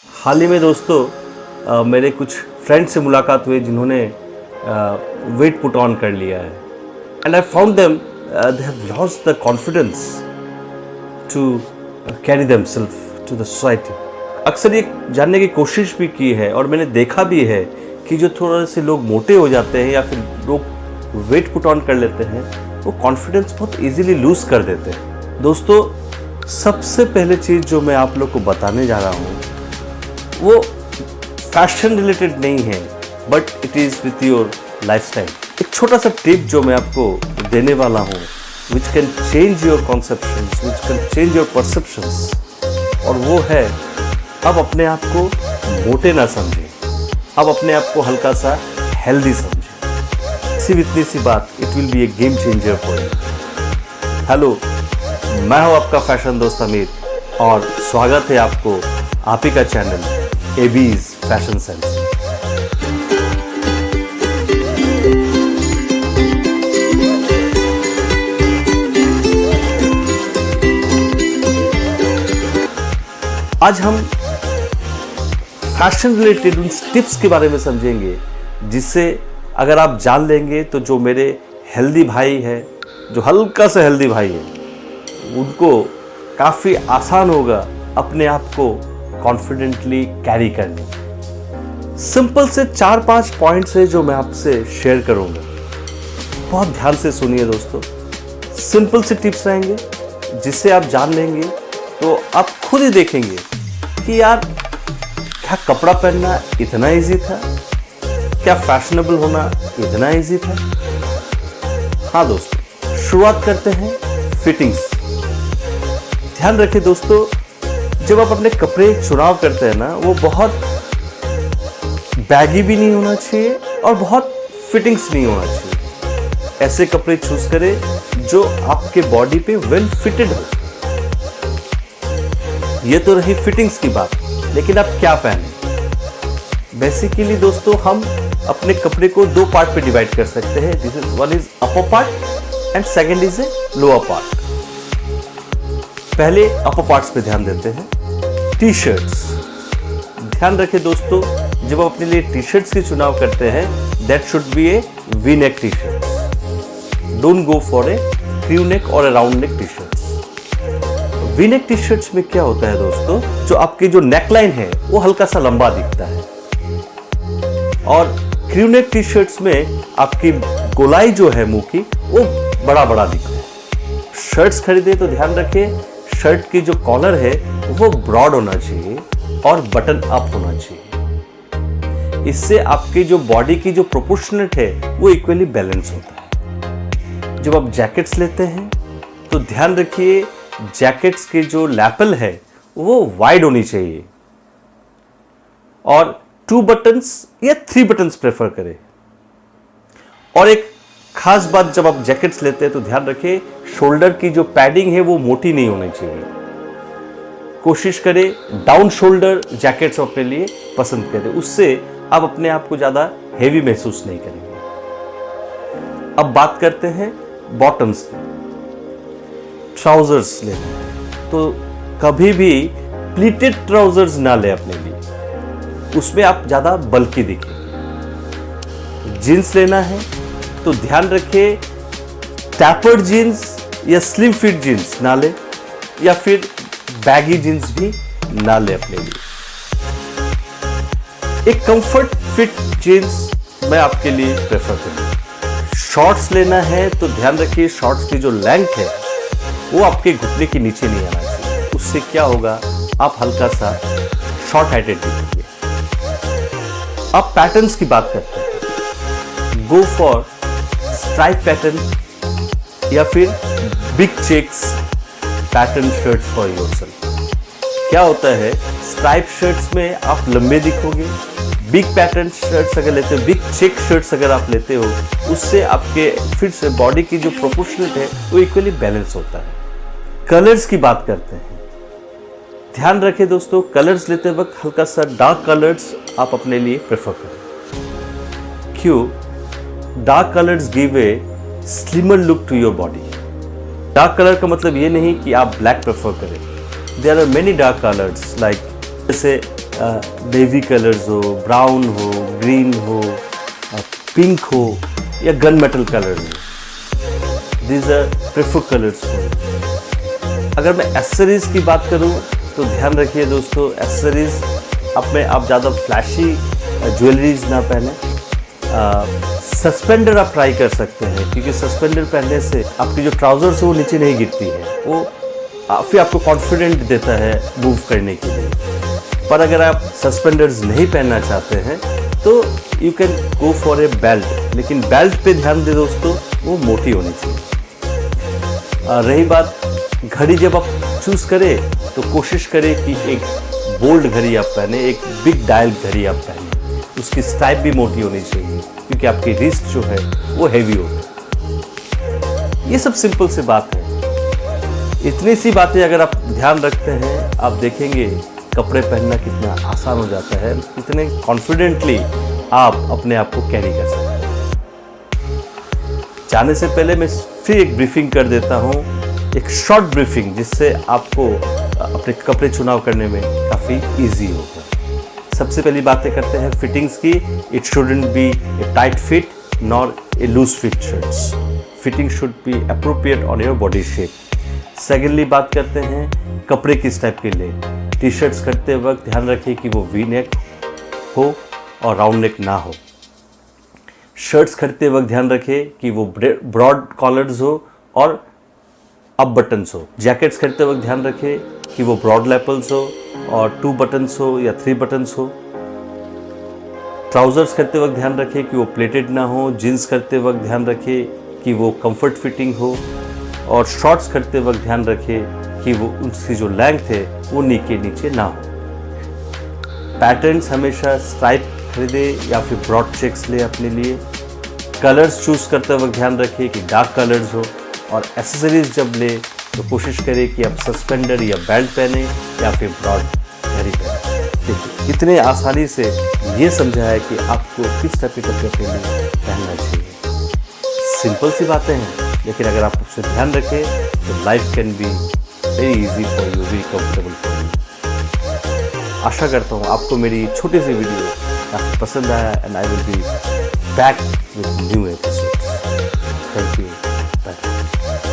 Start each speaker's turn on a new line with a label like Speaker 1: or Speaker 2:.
Speaker 1: हाल ही में दोस्तों मेरे कुछ फ्रेंड से मुलाकात हुई जिन्होंने वेट पुट ऑन कर लिया है and I found them they have lost the confidence to carry themselves to the society. अक्सर ये जानने की कोशिश भी की है और मैंने देखा भी है कि जो थोड़े से लोग मोटे हो जाते हैं या फिर लोग वेट पुट ऑन कर लेते हैं वो कॉन्फिडेंस बहुत इजीली लूज कर देते हैं। दोस्तों सबसे पहले चीज़ जो मैं आप लोग को बताने जा रहा हूँ वो फैशन रिलेटेड नहीं है but it is with your lifestyle. एक छोटा सा टिप जो मैं आपको देने वाला हूँ which can change your conceptions, which can change your perceptions, और वो है अब अपने आप को मोटे ना समझें, अब अपने आप को हल्का सा हेल्दी समझें। सिर्फ इतनी सी बात, it will be A game changer for you. Hello, मैं हूँ आपका फैशन दोस्त अमित और स्वागत है आपको आप ही का चैनल एबीज फैशन सेंस। आज हम फैशन रिलेटेड उन टिप्स के बारे में समझेंगे जिससे अगर आप जान लेंगे तो जो मेरे हेल्दी भाई है, जो हल्का सा हेल्दी भाई है, उनको काफ़ी आसान होगा अपने आप को कॉन्फिडेंटली कैरी करने। सिंपल से 4-5 पॉइंट्स है जो मैं आपसे शेयर करूंगा। बहुत ध्यान से सुनिए दोस्तों। सिंपल से टिप्स रहेंगे जिससे आप जान लेंगे तो आप खुद ही देखेंगे कि यार क्या कपड़ा पहनना इतना इजी था, क्या फैशनेबल होना इतना इजी था। हाँ दोस्तों, शुरुआत करते हैं फिटिंग्स। ध्यान रखिए दोस्तों, जब आप अपने कपड़े चुनाव करते हैं ना, वो बहुत बैगी भी नहीं होना चाहिए और बहुत फिटिंग्स नहीं होना चाहिए। ऐसे कपड़े चूज करें जो आपके बॉडी पे वेल फिटेड हो। ये तो रही फिटिंग्स की बात, लेकिन आप क्या पहने। बेसिकली दोस्तों हम अपने कपड़े को 2 पार्ट पे डिवाइड कर सकते हैं। This is one is upper part and second is a lower part. पहले अपर पार्ट्स पे ध्यान देते हैं। टी शर्ट्स, ध्यान रखें दोस्तों, जब आप अपने लिए टी शर्ट्स की चुनाव करते हैं that should be a V neck T shirts. Don't go for a crew neck और a round neck T shirts. V neck T shirts में क्या होता है दोस्तों, जो आपकी जो नेकलाइन है वो हल्का सा लंबा दिखता है और क्रू नेक टी शर्ट्स में आपकी गोलाई जो है मुंह की वो बड़ा बड़ा दिखता है। शर्ट्स खरीदे तो ध्यान रखें शर्ट की जो कॉलर है वो ब्रॉड होना चाहिए और बटन अप होना चाहिए। इससे आपकी जो बॉडी की जो प्रोपोर्शनेट है वो इक्वली बैलेंस होता है। जब आप जैकेट्स लेते हैं तो ध्यान रखिए जैकेट्स के जो लैपल है वो वाइड होनी चाहिए और 2 बटन्स या 3 बटन्स प्रेफर करें। और एक खास बात, जब आप जैकेट्स लेते हैं तो ध्यान रखें शोल्डर की जो पैडिंग है वो मोटी नहीं होनी चाहिए। कोशिश करें डाउन शोल्डर जैकेट्स अपने लिए पसंद करें, उससे आप अपने आप को ज़्यादा हेवी महसूस नहीं करेंगे। अब बात करते हैं बॉटम्स की। ट्राउजर्स लेना है तो कभी भी प्लीटेड ट्राउजर्स ना ले अपने लिए, उसमें आप ज़्यादा बल्कि दिखेंगे। जीन्स लेना है तो ध्यान रखें टैपर्ड जीन्स या स्लिम फिट जीन्स ना ले या फिर बैगी जीन्स भी ना ले अपने लिए। एक कंफर्ट फिट जीन्स मैं आपके लिए प्रेफर करूंगा। शॉर्ट्स लेना है तो ध्यान रखिए शॉर्ट्स की जो लेंथ है वो आपके घुटने के नीचे नहीं आना चाहिए। उससे क्या होगा, आप हल्का सा शॉर्ट हाइटेड दिखेंगे। अब पैटर्न्स की बात करते हैं। गो फॉर स्ट्राइप पैटर्न या फिर big checks pattern shirts for yourself. क्या होता है, स्ट्राइप शर्ट्स में आप लंबे दिखोगे। बिग पैटर्न शर्ट्स अगर लेते हो, बिग चेक शर्ट्स अगर आप लेते हो, उससे आपके फिर से बॉडी की जो प्रोपोर्शनेट है वो इक्वली बैलेंस होता है। कलर्स की बात करते हैं। ध्यान रखें दोस्तों, कलर्स लेते वक्त हल्का सा डार्क कलर्स आप अपने लिए प्रेफर करें। क्यों? Dark colours give a slimmer look to your body. Dark colour का मतलब ये नहीं कि आप ब्लैक प्रेफर करें। There are many dark colours like जैसे नेवी कलर्स हो, ब्राउन हो, ग्रीन हो, पिंक हो या गन मेटल कलर हो, दीज आर प्रेफर कलर्स हो। अगर मैं एक्सेसरीज की बात करूं तो ध्यान रखिए दोस्तों, एक्सेसरीज आप ज़्यादा फ्लैशी ज्वेलरीज ना पहने। सस्पेंडर आप ट्राई कर सकते हैं, क्योंकि सस्पेंडर पहनने से आपकी जो ट्राउजर्स है वो नीचे नहीं गिरती है, वो फिर आपको कॉन्फिडेंट देता है मूव करने के लिए। पर अगर आप सस्पेंडर्स नहीं पहनना चाहते हैं तो you can go for A belt, लेकिन बेल्ट पे ध्यान दें दोस्तों, वो मोटी होनी चाहिए। रही बात घड़ी, जब आप चूज़ करें तो कोशिश करें कि एक बोल्ड घड़ी आप पहने, एक बिग डायल घड़ी आप पहने, उसकी स्ट्राइप भी मोटी होनी चाहिए, क्योंकि आपकी रिस्ट जो है वो हैवी होगी। ये सब सिंपल सी बात है। इतनी सी बातें अगर आप ध्यान रखते हैं, आप देखेंगे कपड़े पहनना कितना आसान हो जाता है, इतने कॉन्फिडेंटली आप अपने आप को कैरी कर सकते हैं। जाने से पहले मैं फिर एक ब्रीफिंग कर देता हूँ, एक शॉर्ट ब्रीफिंग, जिससे आपको अपने कपड़े चुनाव करने में काफ़ी ईजी होगा। सबसे पहली बातें करते हैं फिटिंग्स की। It shouldn't be a tight fit nor a loose fit shirts. Fitting should be appropriate on your body shape. Secondly बात करते हैं कपड़े किस टाइप के लिए। टी शर्ट्स करते वक्त ध्यान रखिए कि वो वी नेक हो और राउंड नेक ना हो। शर्ट्स खरीदते वक्त ध्यान रखें कि वो ब्रॉड कॉलर्स हो और अप बटन्स हो। जैकेट्स खरीदते वक्त ध्यान रखें कि वो ब्रॉड लैपल्स हो और 2 बटन्स हो या 3 बटन्स हो। ट्राउजर्स खरीदते वक्त ध्यान रखें कि वो प्लेटेड ना हो। जीन्स खरीदते वक्त ध्यान रखें कि वो कंफर्ट फिटिंग हो। और शॉर्ट्स खरीदते वक्त ध्यान रखें कि वो उसकी जो लेंथ है वो नी के नीचे ना हो। पैटर्न्स हमेशा स्ट्राइप खरीदे या फिर ब्रॉड चेक्स ले अपने लिए। कलर्स चूज़ करते वक्त ध्यान रखिए कि डार्क कलर्स हो। और एक्सेसरीज जब ले तो कोशिश करें कि आप सस्पेंडर या बेल्ट पहने या फिर ब्रॉड घड़ी पहने। देखिए इतने आसानी से ये समझा है कि आपको किस टाइप के कपड़े पहनना चाहिए। सिंपल सी बातें हैं, लेकिन अगर आप उससे ध्यान रखें तो life can be very easy for you, very comfortable for you. आशा करता हूँ आपको मेरी छोटी सी वीडियो काफ़ी पसंद आया, and I will be back with new episodes. Thank you.